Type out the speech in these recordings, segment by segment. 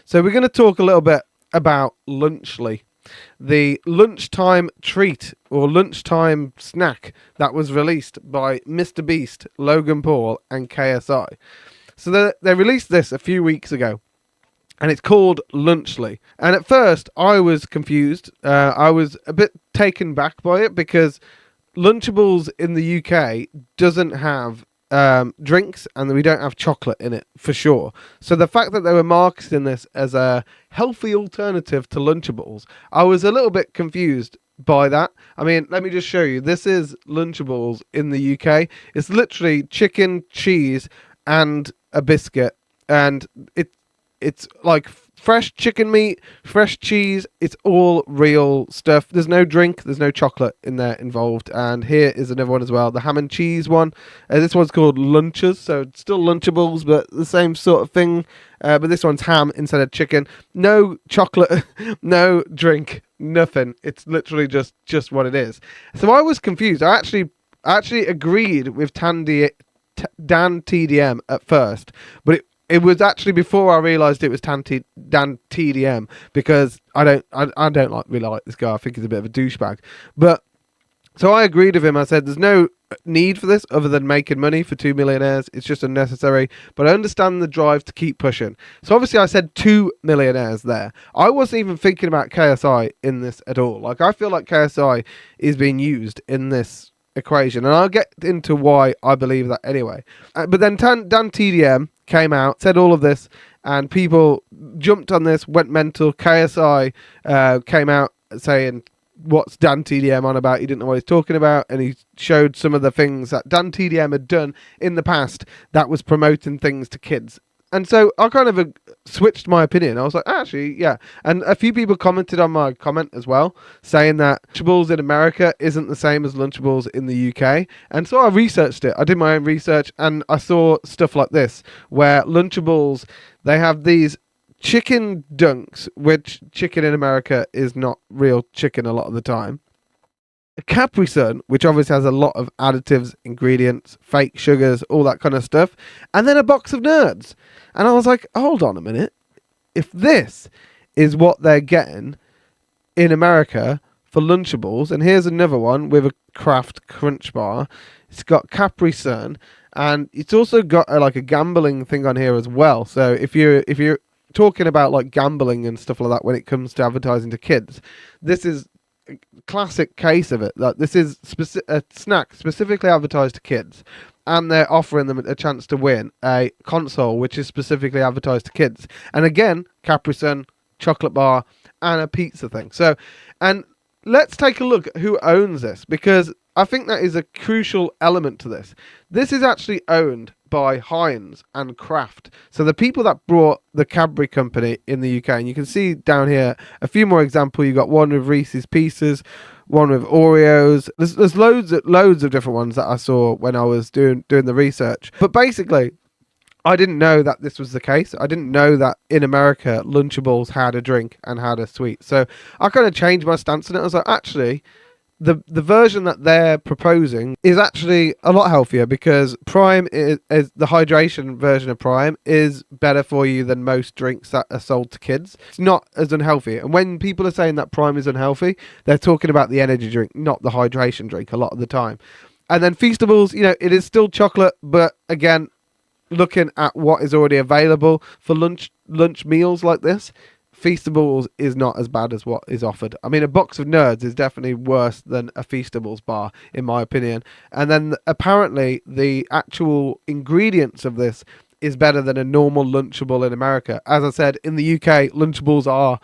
So we're going to talk a little bit about Lunchly, the lunchtime treat or lunchtime snack that was released by MrBeast, Logan Paul, and KSI. So they released this a few weeks ago, and it's called Lunchly. And at first, I was confused. I was a bit taken back by it because Lunchables in the UK doesn't have drinks, and we don't have chocolate in it for sure. So the fact that they were marketing this as a healthy alternative to Lunchables, I was a little bit confused by that. I mean, let me just show you. This is Lunchables in the UK. It's literally chicken, cheese, and a biscuit, and it's like fresh chicken meat, fresh cheese. It's all real stuff. There's no drink, there's no chocolate in there involved. And here is another one as well, the ham and cheese one. This one's called Lunches, so it's still Lunchables, but the same sort of thing. But this one's ham instead of chicken. No chocolate, no drink, nothing. It's literally just what it is. So I was confused. I actually agreed with Dan TDM at first, but it was actually before I realised it was Dan TDM, because I don't really like this guy. I think he's a bit of a douchebag. But so I agreed with him. I said there's no need for this other than making money for two millionaires. It's just unnecessary. But I understand the drive to keep pushing. So obviously I said 2 millionaires there. I wasn't even thinking about KSI in this at all. Like, I feel like KSI is being used in this equation, and I'll get into why I believe that anyway. But then Dan TDM came out, said all of this, and people jumped on this, went mental. KSI came out saying, what's Dan TDM on about? He didn't know what he's talking about, and he showed some of the things that Dan TDM had done in the past that was promoting things to kids. And so I kind of switched my opinion. I was like, actually, yeah. And a few people commented on my comment as well, saying that Lunchables in America isn't the same as Lunchables in the UK. And so I researched it. I did my own research, and I saw stuff like this, where Lunchables, they have these chicken dunks, which chicken in America is not real chicken a lot of the time. A Capri Sun, which obviously has a lot of additives, ingredients, fake sugars, all that kind of stuff. And then a box of Nerds. And I was like, hold on a minute. If this is what they're getting in America for Lunchables, and here's another one with a Kraft Crunch Bar. It's got Capri Sun, and it's also got like a gambling thing on here as well. So if you're talking about like gambling and stuff like that when it comes to advertising to kids, this is a classic case of it. Like, this is a snack specifically advertised to kids, and they're offering them a chance to win a console which is specifically advertised to kids. And again, Capri Sun, chocolate bar, and a pizza thing. So, and let's take a look at who owns this, because I think that is a crucial element to this. This is actually owned by Heinz and Kraft. So the people that brought the Cadbury company in the UK, and you can see down here a few more examples. You got one with Reese's Pieces, one with Oreos. There's loads of different ones that I saw when I was doing the research. But basically, I didn't know that this was the case. I didn't know that in America, Lunchables had a drink and had a sweet. So I kind of changed my stance on it. I was like, actually, the version that they're proposing is actually a lot healthier, because Prime is the hydration version of Prime is better for you than most drinks that are sold to kids. It's not as unhealthy. And when people are saying that Prime is unhealthy, they're talking about the energy drink, not the hydration drink a lot of the time. And then Feastables, it is still chocolate, but again, looking at what is already available for lunch meals like this, Feastables is not as bad as what is offered. I mean, a box of Nerds is definitely worse than a Feastables bar, in my opinion. And then apparently the actual ingredients of this is better than a normal Lunchable in America. As I said, in the UK, Lunchables are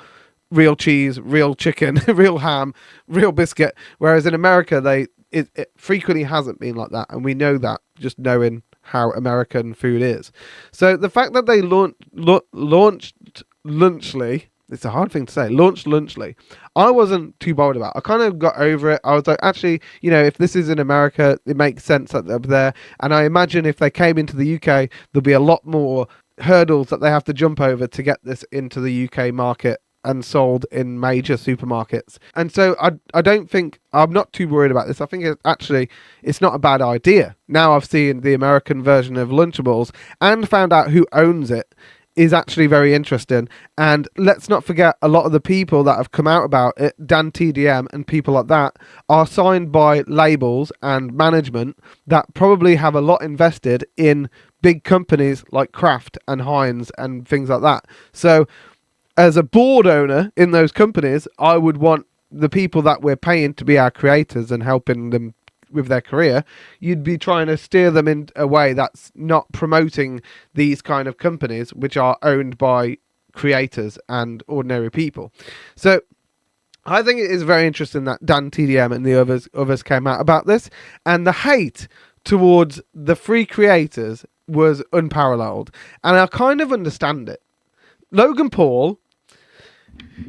real cheese, real chicken, real ham, real biscuit. Whereas in America, it frequently hasn't been like that. And we know that just knowing how American food is. So the fact that they launched Lunchly, it's a hard thing to say, launched Lunchly, I wasn't too bothered about. I kind of got over it. I was like, actually, if this is in America, it makes sense that they're there. And I imagine if they came into the UK, there'll be a lot more hurdles that they have to jump over to get this into the UK market and sold in major supermarkets. And so I don't think, I'm not too worried about this. I think it's not a bad idea. Now I've seen the American version of Lunchables and found out who owns it. is actually very interesting. And let's not forget, a lot of the people that have come out about it, Dan TDM and people like that, are signed by labels and management that probably have a lot invested in big companies like Kraft and Heinz and things like that. So as a board owner in those companies, I would want the people that we're paying to be our creators and helping them with their career, you'd be trying to steer them in a way that's not promoting these kind of companies which are owned by creators and ordinary people. So I think it is very interesting that Dan TDM and the others came out about this, and the hate towards the free creators was unparalleled, and I kind of understand it. Logan Paul,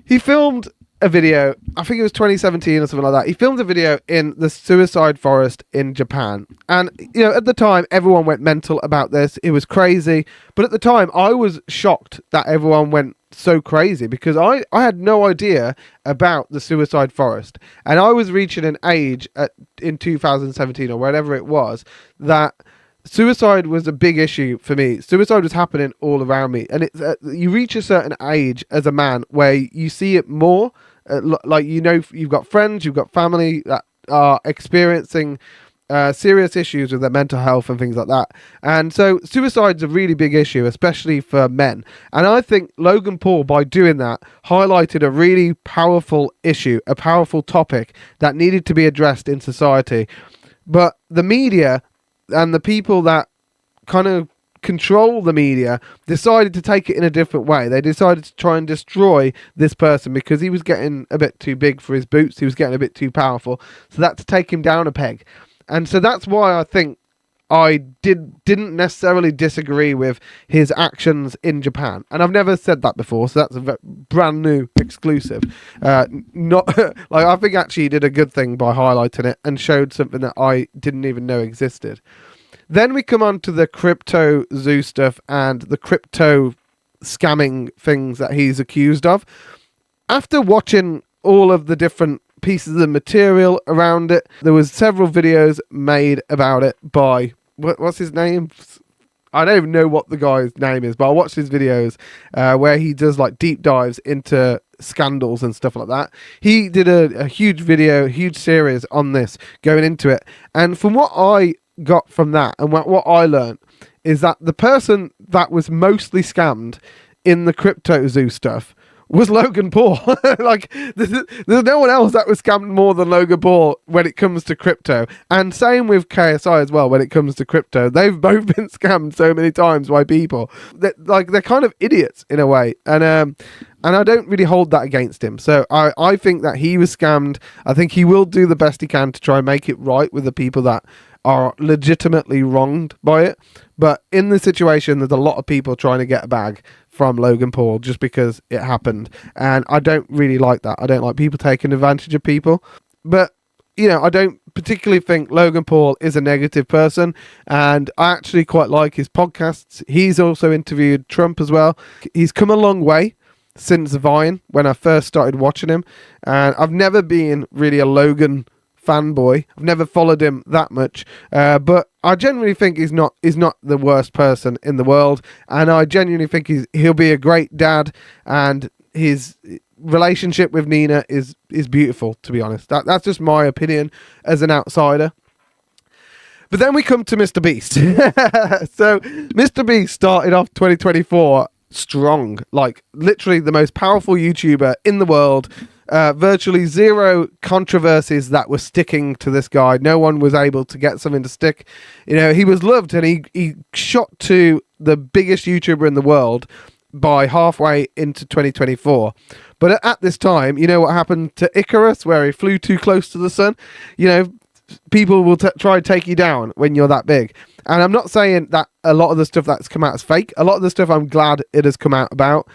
he filmed a video, I think it was 2017 or something like that. He filmed a video in the suicide forest in Japan. And, you know, at the time, everyone went mental about this. It was crazy. But at the time, I was shocked that everyone went so crazy because I had no idea about the suicide forest. And I was reaching an age in 2017 or whatever it was that suicide was a big issue for me. Suicide was happening all around me, and it's you reach a certain age as a man where you see it more. Like, you know, you've got friends, you've got family that are experiencing serious issues with their mental health and things like that. And so suicide's a really big issue, especially for men. And I think Logan Paul, by doing that, highlighted a really powerful issue, a powerful topic that needed to be addressed in society. But the media and the people that kind of control the media decided to take it in a different way. They decided to try and destroy this person because he was getting a bit too big for his boots. He was getting a bit too powerful. So that's to take him down a peg. And so that's why I think I didn't necessarily disagree with his actions in Japan. And I've never said that before, so that's a brand new exclusive. Not like, I think actually he did a good thing by highlighting it and showed something that I didn't even know existed. Then we come on to the crypto zoo stuff and the crypto scamming things that he's accused of. After watching all of the different pieces of material around it, there was several videos made about it by what's his name? I don't even know what the guy's name is, but I watched his videos where he does like deep dives into scandals and stuff like that. He did a huge video, huge series on this, going into it. And from what I got from that and what I learned is that the person that was mostly scammed in the crypto zoo stuff was Logan Paul. Like, there's no one else that was scammed more than Logan Paul when it comes to crypto. And same with KSI as well when it comes to crypto. They've both been scammed so many times by people. They're kind of idiots in a way. And I don't really hold that against him. So I think that he was scammed. I think he will do the best he can to try and make it right with the people that are legitimately wronged by it. But in the situation, there's a lot of people trying to get a bag from Logan Paul just because it happened. And I don't really like that. I don't like people taking advantage of people. But, you know, I don't particularly think Logan Paul is a negative person. And I actually quite like his podcasts. He's also interviewed Trump as well. He's come a long way since Vine when I first started watching him. And I've never been really a Logan fanboy. I've never followed him that much, but I genuinely think he's not the worst person in the world, and I genuinely think he'll be a great dad, and his relationship with Nina is beautiful, to be honest. That's just my opinion as an outsider. But then we come to MrBeast. So MrBeast started off 2024 strong, like literally the most powerful YouTuber in the world. Virtually zero controversies that were sticking to this guy. No one was able to get something to stick. You know, he was loved, and he shot to the biggest YouTuber in the world by halfway into 2024. But at this time, you know what happened to Icarus, where he flew too close to the sun? You know, people will try and take you down when you're that big. And I'm not saying that a lot of the stuff that's come out is fake. A lot of the stuff I'm glad it has come out about.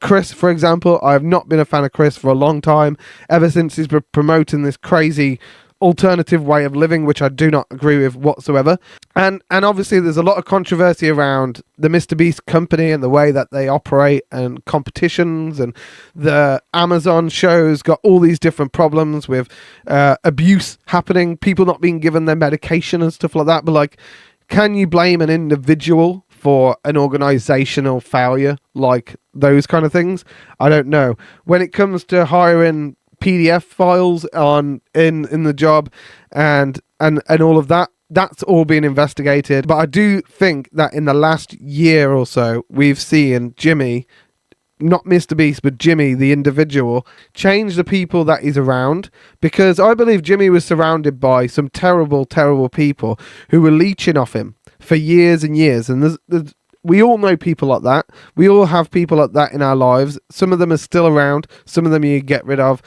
Chris, for example, I have not been a fan of Chris for a long time, ever since he's been promoting this crazy alternative way of living, which I do not agree with whatsoever. And obviously there's a lot of controversy around the MrBeast company and the way that they operate and competitions, and the Amazon shows got all these different problems with abuse happening, people not being given their medication and stuff like that. But like, can you blame an individual for an organizational failure like those kind of things. I don't know. When it comes to hiring PDF files in the job and all of that, that's all being investigated. But I do think that in the last year or so, we've seen Jimmy, not MrBeast, but Jimmy, the individual, change the people that he's around, because I believe Jimmy was surrounded by some terrible, terrible people who were leeching off him for years and years. And we all know people like that. We all have people like that in our lives. Some of them are still around. Some of them you get rid of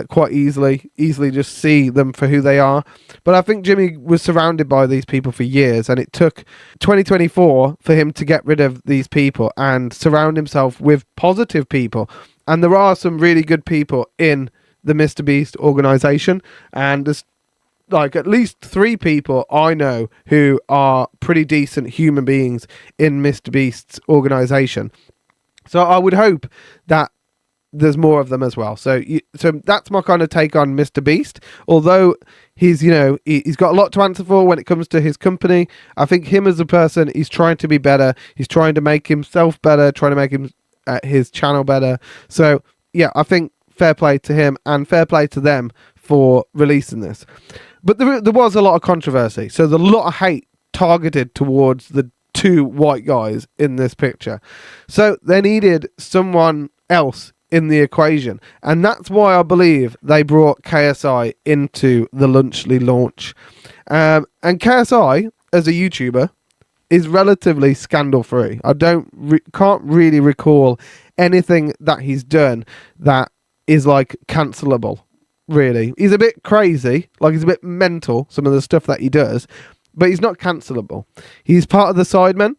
quite easily just see them for who they are. But I think Jimmy was surrounded by these people for years, and it took 2024 for him to get rid of these people and surround himself with positive people. And there are some really good people in the MrBeast organization, and there's like at least 3 people I know who are pretty decent human beings in MrBeast's organization. So I would hope that there's more of them as well. So that's my kind of take on MrBeast. Although he's got a lot to answer for when it comes to his company. I think him as a person, he's trying to be better. He's trying to make himself better, trying to make his channel better. So yeah, I think fair play to him and fair play to them for releasing this. But there was a lot of controversy. So there's a lot of hate targeted towards the 2 white guys in this picture. So they needed someone else in the equation. And that's why I believe they brought KSI into the Lunchly launch. And KSI, as a YouTuber, is relatively scandal-free. I can't really recall anything that he's done that is like cancelable. Really, he's a bit crazy, like he's a bit mental, some of the stuff that he does, but he's not cancelable. He's part of the Sidemen,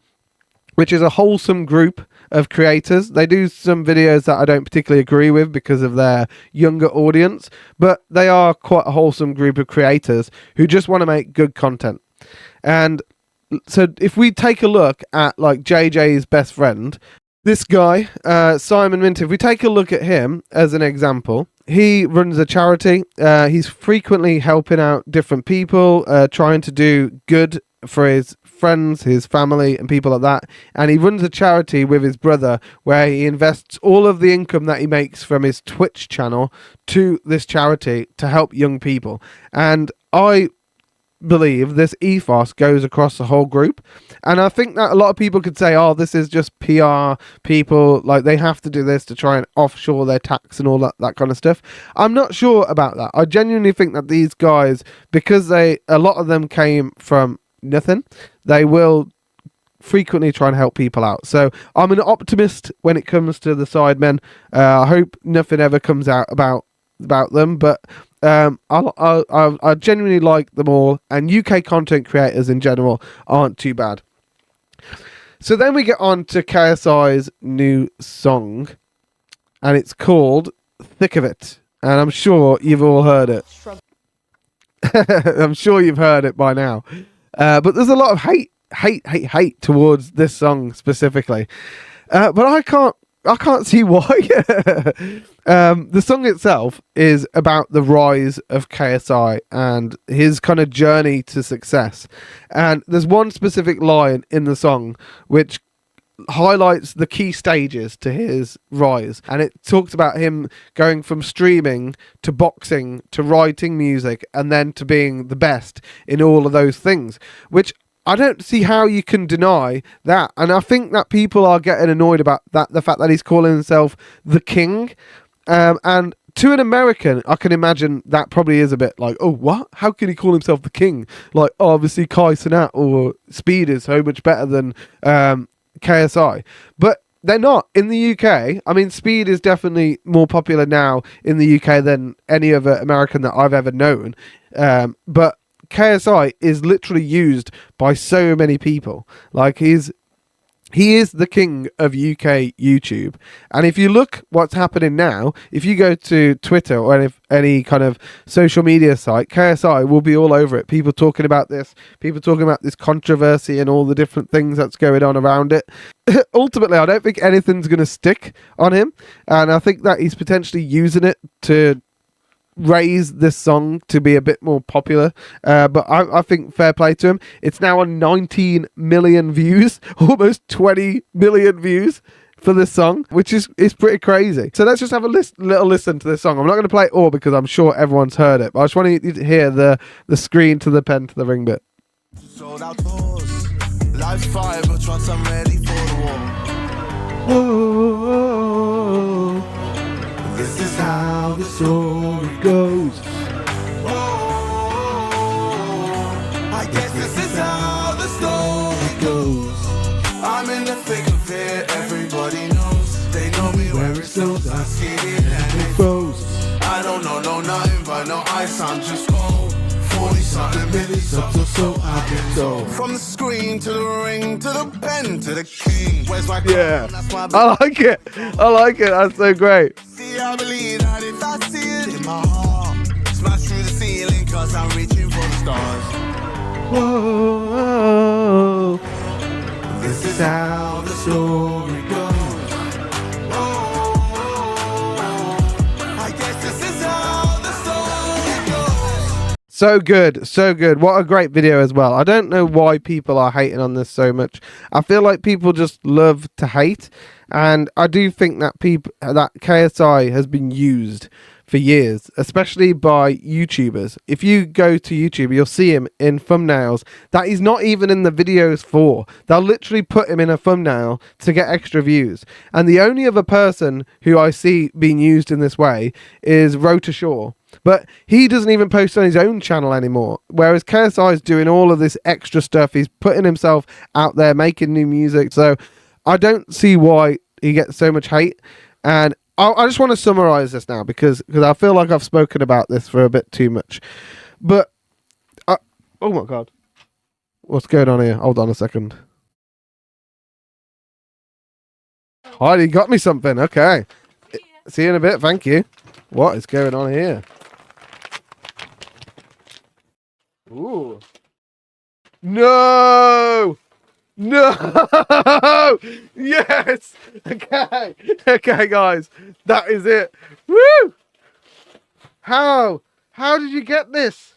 which is a wholesome group of creators. They do some videos that I don't particularly agree with because of their younger audience, but they are quite a wholesome group of creators who just want to make good content. And so if we take a look at like JJ's best friend, this guy, Simon Minter, if we take a look at him as an example, he runs a charity. He's frequently helping out different people, trying to do good for his friends, his family, and people like that. And he runs a charity with his brother where he invests all of the income that he makes from his Twitch channel to this charity to help young people. And I believe this ethos goes across the whole group, and I think that a lot of people could say, oh, this is just PR people, like they have to do this to try and offshore their tax and all that kind of stuff. I'm not sure about that. I genuinely think that these guys, because a lot of them came from nothing, they will frequently try and help people out. So I'm an optimist when it comes to the Sidemen. I hope nothing ever comes out about them, but I genuinely like them all, and UK content creators in general aren't too bad. So then we get on to KSI's new song, and it's called Thick of It, and I'm sure you've all heard it. I'm sure you've heard it by now, but there's a lot of hate towards this song specifically, but I can't see why. The song itself is about the rise of KSI and his kind of journey to success. And there's one specific line in the song which highlights the key stages to his rise. And it talks about him going from streaming to boxing to writing music and then to being the best in all of those things, which I don't see how you can deny that. And I think that people are getting annoyed about that, the fact that he's calling himself the king. And to an American, I can imagine that probably is a bit like, oh, what? How can he call himself the king? Like, obviously Kai Cenat or Speed is so much better than KSI. But they're not. In the UK, I mean, Speed is definitely more popular now in the UK than any other American that I've ever known. But KSI is literally used by so many people. Like he is the king of UK YouTube. And if you look what's happening now, if you go to Twitter or any kind of social media site, KSI will be all over it. People talking about this controversy and all the different things that's going on around it. Ultimately, I don't think anything's going to stick on him. And I think that he's potentially using it to raise this song to be a bit more popular. But I think fair play to him. It's now on 19 million views, almost 20 million views for this song, which is pretty crazy. So let's just have a little listen to this song. I'm not going to play it all because I'm sure everyone's heard it, but I just want you to hear the screen to the pen to the ring bit. Sold out tours. Life's fire, but once I'm ready for the war. Whoa, this is how the story goes. I guess this is how the story goes. I'm in the thick of it, everybody knows. They know me where it slows, I see it and it froze. I don't know nothing but no ice, I'm just cold. 40-something million subs or so I've been told. From the screen to the ring, to the pen, to the king. Where's my yeah, I like it. That's so great. See, I believe that if I see it in my heart, smash through the ceiling cause I'm reaching for the stars. Whoa, this is how the story goes. I guess this is how the story goes. so good, so good. What a great video as well. I don't know why people are hating on this so much. I feel like people just love to hate, and I do think that that KSI has been used for years, especially by YouTubers. If you go to YouTube, you'll see him in thumbnails that he's not even in the videos for. They'll literally put him in a thumbnail to get extra views. And the only other person who I see being used in this way is Rota Shaw. But he doesn't even post on his own channel anymore. Whereas KSI is doing all of this extra stuff. He's putting himself out there, making new music. So I don't see why he gets so much hate. And I just want to summarize this now because I feel like I've spoken about this for a bit too much. But, oh my God. What's going on here? Hold on a second. Heidi got me something. Okay. See you in a bit. Thank you. What is going on here? Ooh. No! No! Yes! Okay. Okay, guys. That is it. Woo! How? How did you get this?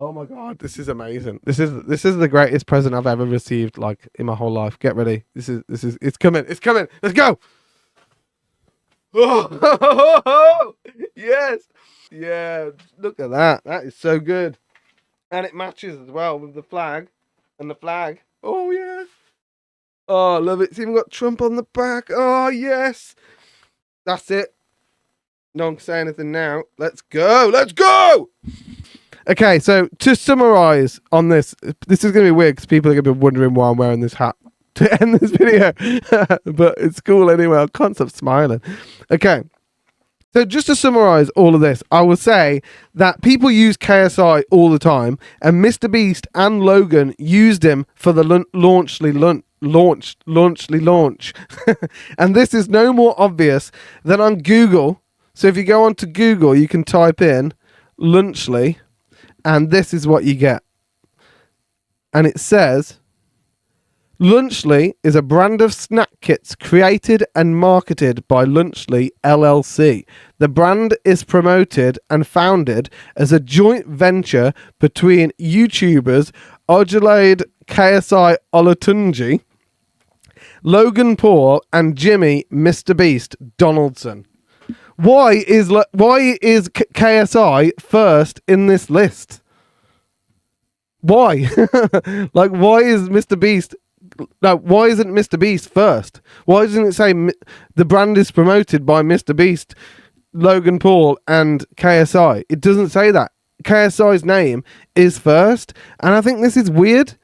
Oh my God, this is amazing. This is the greatest present I've ever received, like, in my whole life. Get ready. This is it's coming. It's coming. Let's go. Oh, yes. Yeah, look at that. That is so good. And it matches as well with the flag and the flag. Oh, yes. Oh, I love it. It's even got Trump on the back. Oh, yes. That's it. No one can say anything now. Let's go. Let's go. Okay, so to summarize on this is going to be weird because people are going to be wondering why I'm wearing this hat to end this video. But it's cool anyway. I can't stop smiling. Okay. So just to summarize all of this, I will say that people use KSI all the time, and MrBeast and Logan used him for the launch. And this is no more obvious than on Google. So if you go onto Google, you can type in Lunchly, and this is what you get. And it says, Lunchly is a brand of snack kits created and marketed by Lunchly LLC. The brand is promoted and founded as a joint venture between YouTubers Ojulade KSI Olatunji, Logan Paul, and Jimmy MrBeast Donaldson. Why is KSI first in this list? Why? Like, why is MrBeast? No, why isn't MrBeast first? Why doesn't it say the brand is promoted by MrBeast, Logan Paul, and KSI? It doesn't say that. KSI's name is first, and I think this is weird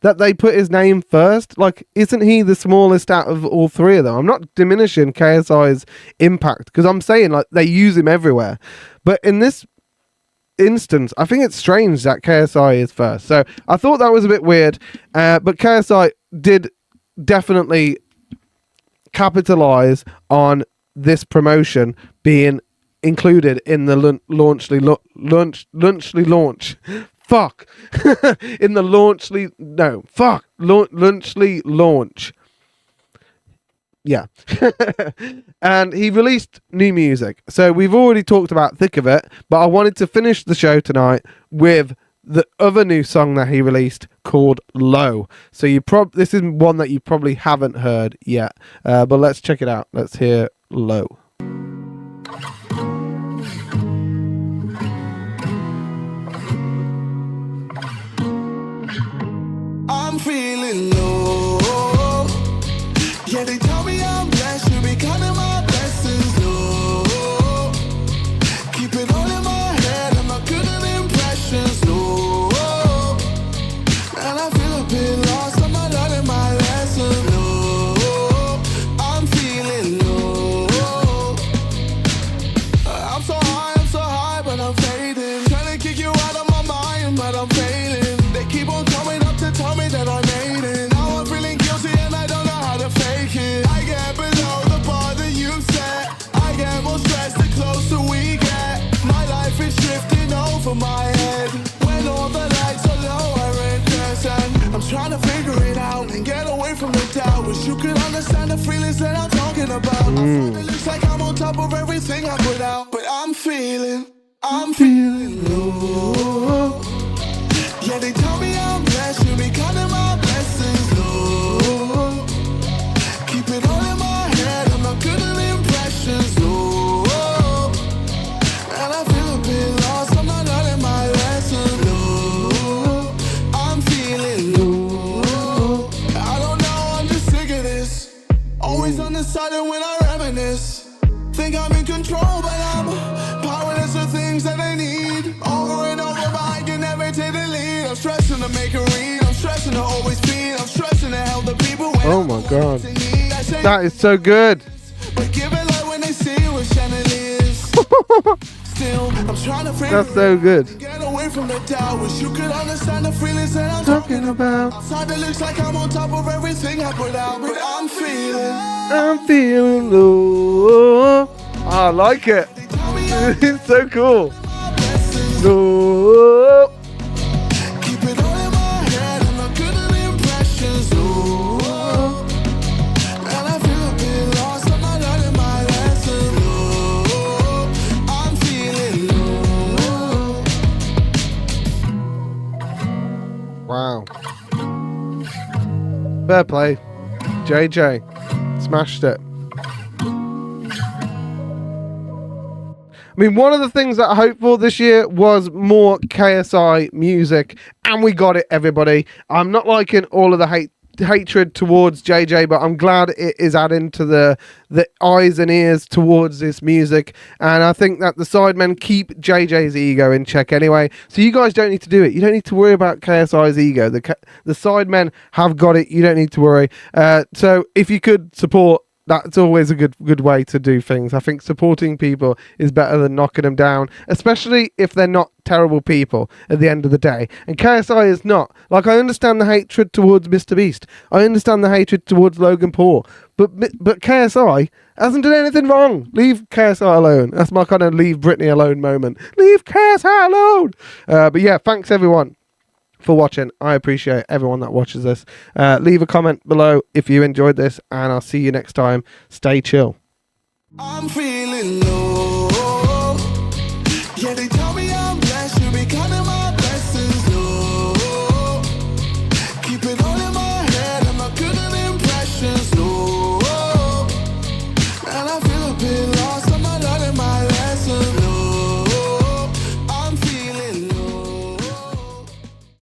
that they put his name first. Like, isn't he the smallest out of all three of them? I'm not diminishing KSI's impact, because I'm saying, like, they use him everywhere. But in this instance, I think it's strange that KSI is first. So I thought that was a bit weird, but KSI did definitely capitalize on this promotion being included in the Lunchly launch. Fuck. In the Lunchly launch. Yeah. And he released new music. So we've already talked about Thick of It, but I wanted to finish the show tonight with the other new song that he released called Low. So this is one that you probably haven't heard yet, but let's check it out. Let's hear Low. I'm feeling low. Yeah, they tell me I'm blessed. You be counting my blessings low. Keep it all in my head. I'm not good at impressions low. And I feel a bit lost. I'm not learning my lesson low. I'm feeling low. I'm so high, but I'm fading. Trying to kick you out of my mind, but I'm failing. They keep on coming up to tell me that I made it. Now I'm feeling guilty and I don't know how to fake it. I get below the bar that you've set. I get more stressed the closer we get. My life is drifting over my head. When all the lights are low, I regress. And I'm trying to figure it out and get away from the doubt. Wish you could understand the feelings that I'm talking about. It looks like I'm on top of everything I put out, but I'm feeling low. Yeah, they tell me I'm blessed. You be counting my blessings low. Keep it all in my head. I'm not good at impressions low. And I feel a bit lost. I'm not learning my lesson low. I'm feeling low. I don't know, I'm just sick of this. Always undecided when I reminisce. Think I'm in control, but I'm powerless to things that I need. Over and over, but I can never take the lead. I'm stressing to make a read. I'm stressing to always feed. I'm stressing to help the people when Oh my God. That is so good. But give it light when they see what chandeliers. Still, I'm trying to figure That's so good. get away from the doubt. Wish you could understand the feelings that I'm talking about. Outside it looks like I'm on top of everything I put out, but I'm feeling low. I like it. It's so cool. Low. keep it all in my head. I'm not good at impressions. Low. And I feel a bit lost. I'm not learning my lesson. Low. I'm feeling low. Wow. Fair play. JJ. Smashed it. I mean, one of the things that I hoped for this year was more KSI music, and we got it, everybody. I'm not liking all of the hatred towards JJ, but I'm glad it is adding to the eyes and ears towards this music, and I think that the sidemen keep JJ's ego in check anyway, so you guys don't need to do it. You don't need to worry about KSI's ego. The sidemen have got it. You don't need to worry. So if you could support, that's always a good way to do things. I think supporting people is better than knocking them down, especially if they're not terrible people at the end of the day. And KSI is not. Like, I understand the hatred towards MrBeast. I understand the hatred towards Logan Paul. But KSI hasn't done anything wrong. Leave KSI alone. That's my kind of Leave Britney Alone moment. Leave KSI alone. But yeah, thanks everyone for watching. I appreciate everyone that watches this. Leave a comment below if you enjoyed this, and I'll see you next time. Stay chill. I'm feeling low.